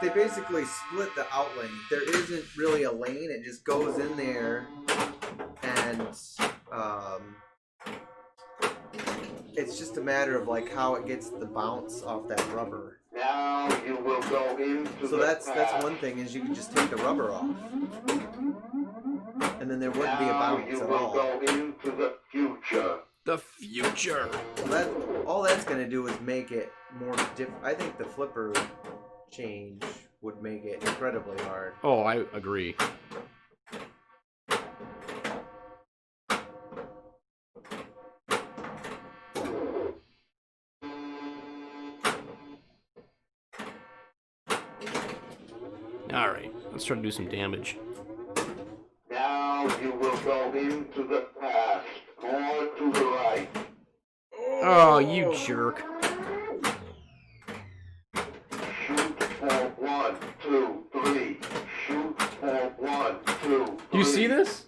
They basically split the out lane. There isn't really a lane. It just goes in there, and it's just a matter of like how it gets the bounce off that rubber. Now you will go into So the that's past. one thing is you can just take the rubber off, and then there wouldn't be a Now bounce you at will all. go into the future. The future. So all that's gonna do is make it more different. I think the flipper change would make it incredibly hard. Oh, I agree. Alright, let's try to do some damage. Now you will go into the past. More to the right. Oh, you jerk. Shoot for 1, 2, 3. Shoot for 1, 2, 3. Do you see this?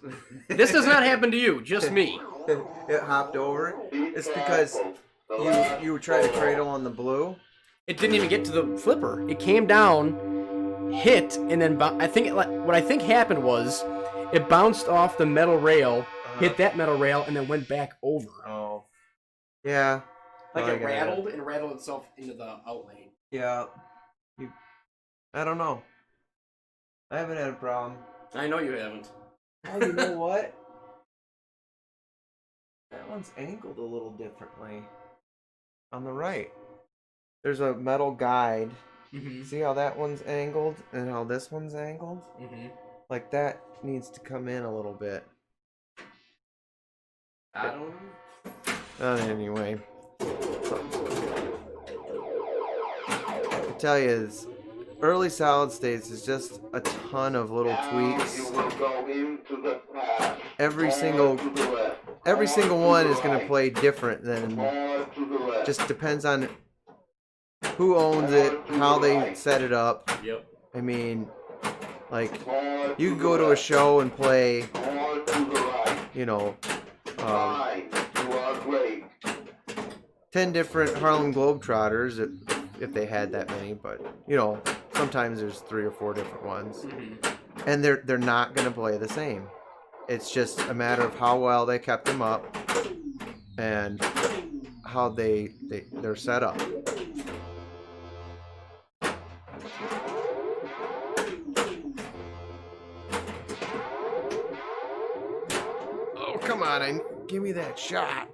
This does not happen to you, just me. It hopped over. Be It's because careful. The last you tried to ball. cradle on the blue. It didn't even get to the flipper. It came down, hit, and then what I think happened was it bounced off the metal rail, hit that metal rail, and then went back over. Oh. Yeah. Like Well, I it got it. rattled and rattled itself into the out lane. Yeah. I don't know. I haven't had a problem. I know you haven't. Oh, you know what? That one's angled a little differently. On the right. There's a metal guide. Mm-hmm. See how that one's angled and how this one's angled? Mm-hmm. Like that needs to come in a little bit. I don't know. Anyway. I tell you, is early solid states is just a ton of little Now tweaks. you will go into the past. Every More single to the left. every More single to one the is going to right. play different than More to the left. just depends on who owns it, how they set it up. Yep. I mean, like More you to could the go to a left. show and play, More to the right. you know, Fine. You are great. 10 different Harlem Globetrotters if they had that many, but you know, sometimes there's 3 or 4 different ones. Mm-hmm. And they're not going to play the same. It's just a matter of how well they kept them up and how they're set up. Oh, come on, give me that shot.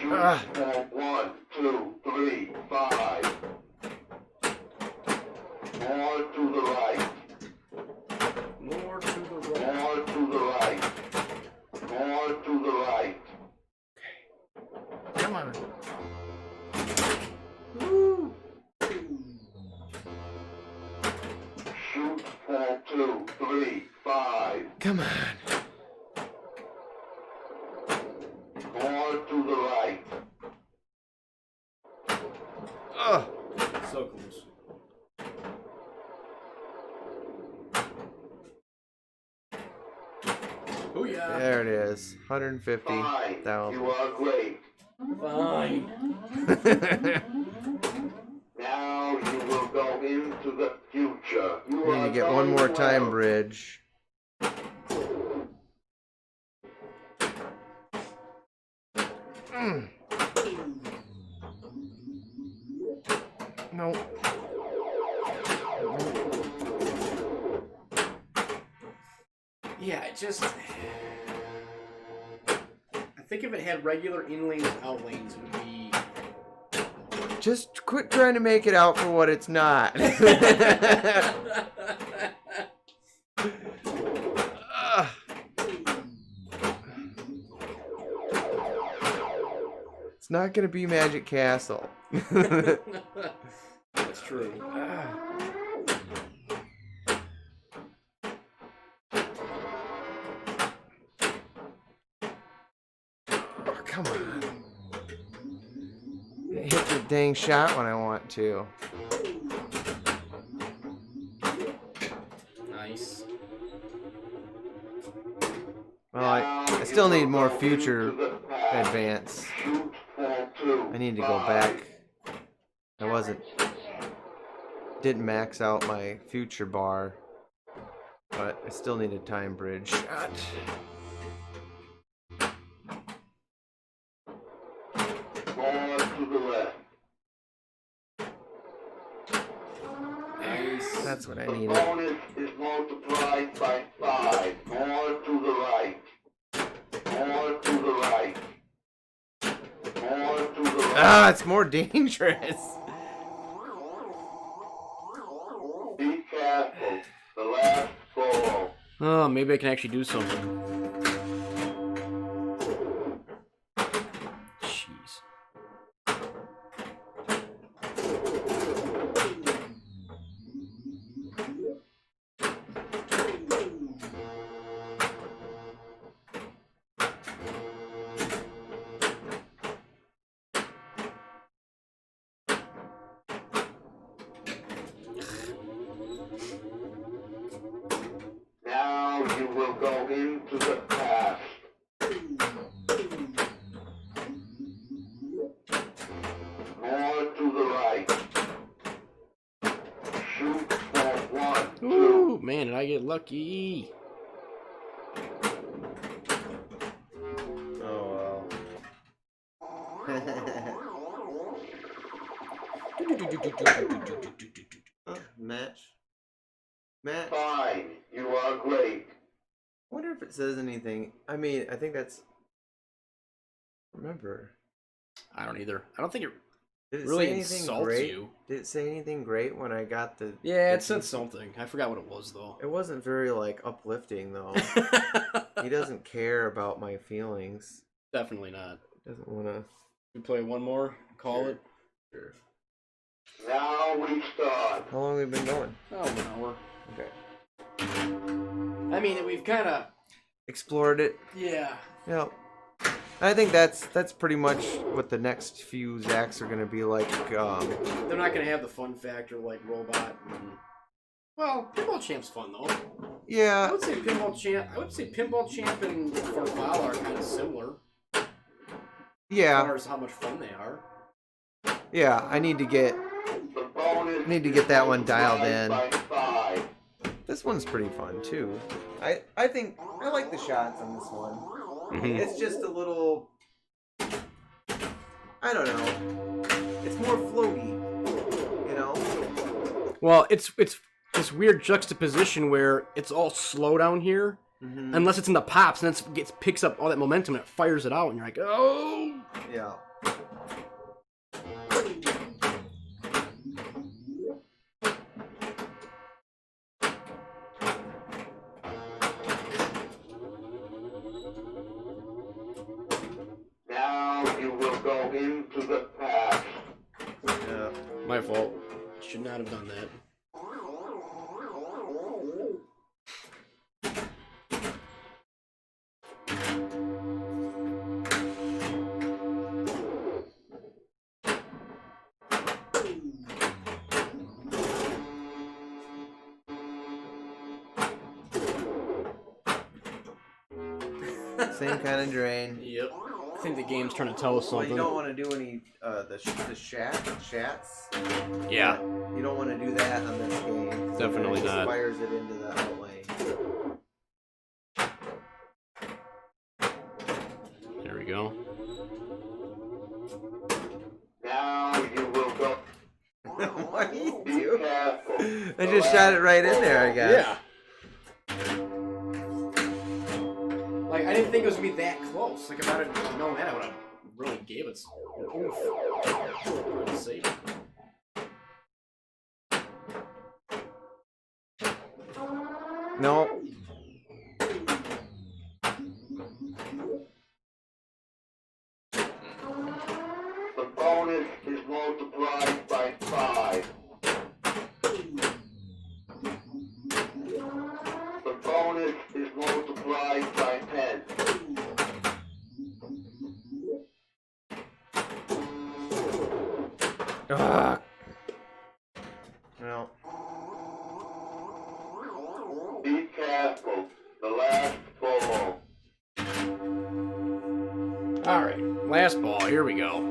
Ah. For 1, 2, 3, 5. More to the right. More to the right. More to the right. More to the right. Come on. Woo. Shoot for 2, 3, 5. Come on. More to the right. Oh. So close. Oh yeah. There it is. 150 Fine. down. You are great. Fine. Now you will go into the future. You Need are to get one going more time well. bridge. No. Yeah, it just. I think if it had regular in-lanes and out-lanes, it would be. Just quit trying to make it out for what it's not. It's not gonna be Magic Castle. That's true. Oh, come on. I hit the dang shot when I want to. Nice. Well, I still need more future advance. I need to go back. Didn't max out my future bar, but I still need a time bridge shot. More to the left. Nice. That's what I The needed. bonus is multiplied by 5. More to the right. More to the right. More to the right. Ah, it's more dangerous. Be careful. The last fall. Oh, maybe I can actually do something. Jeez. Now you will go into the past. More to the right. Shoot for 1, 2. Ooh, man, did I get lucky? Oh well. Match. Fine. You are great. I wonder if it says anything. I mean, I think that's. Remember. I don't either. I don't think it Did it really say anything insults great? you. Did it say anything great when I got the? Yeah, it the- said something. I forgot what it was though. It wasn't very like uplifting though. He doesn't care about my feelings. Definitely not. Doesn't want to. We play one more. Call Sure. it. Sure. Now we start. How long have we been going? Oh, an hour. Okay. I mean, we've kind of. Explored it. Yeah. Yep. I think that's pretty much what the next few Zacks are gonna be like. They're not gonna have the fun factor like Robot. And... Well, Pinball Champ's fun though. I Yeah. would say Pinball Champ. I would say Pinball Champ and Farfalla are kind of similar as Yeah. far as how much fun they are. Yeah. I need to get The bonus that one dialed multiplied in. by 5. This one's pretty fun too. I think I like the shots on this one. It's just a little. I don't know. It's more floaty. You know. Well, it's this weird juxtaposition where it's all slow down here, unless it's in the pops, and then it picks up all that momentum and it fires it out, and you're like, oh. Yeah. Now you will go into the past. Yeah. My fault. Should not have done that. Same kind of drain. Yep. I think the game's trying to tell us Well, something. you don't want to do any the shats. Yeah. You don't want to do that on this game. Definitely it just not. Fires it into the outlane. There we go. You Be too. careful. I just shot it right in there, I guess. Yeah. Like, I didn't think it was gonna be that close. Like, if I had known that, I would have really gave it some oof. Good save. No. The bonus is multiplied by 5. The bonus is multiplied by 10. Ugh. Well, Be careful. The last ball. Alright, last ball. Here we go.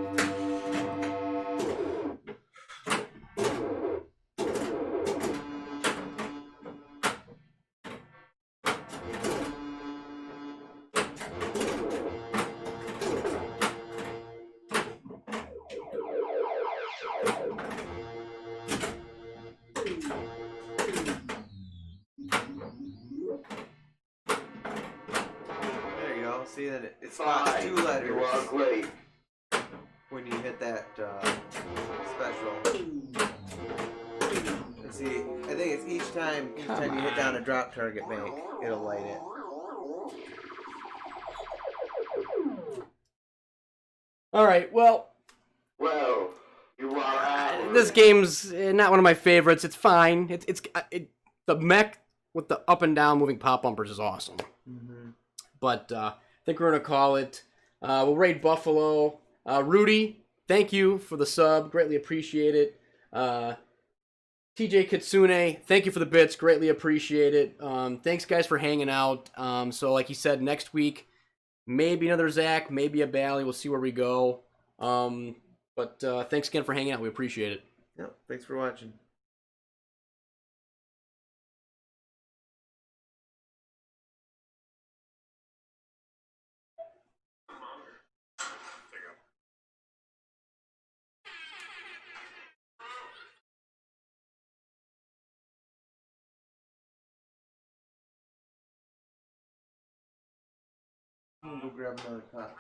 there you go. See that it spots 5. two You are letters great. when you hit that special. And see, I think it's each time you hit down a drop target bank, it'll light it. Alright, well, Well, you are average. this game's not one of my favorites. It's fine. The mech with the up and down moving pop bumpers is awesome. Mm-hmm. But I think we're gonna call it. We'll raid Buffalo. Rudy, thank you for the sub. Greatly appreciate it. TJ Kitsune, thank you for the bits. Greatly appreciate it. Thanks guys for hanging out. So like he said, next week maybe another Zach, maybe a Bally. We'll see where we go. But thanks again for hanging out. We appreciate it. Yep. Thanks for watching. I'm gonna go grab another cup.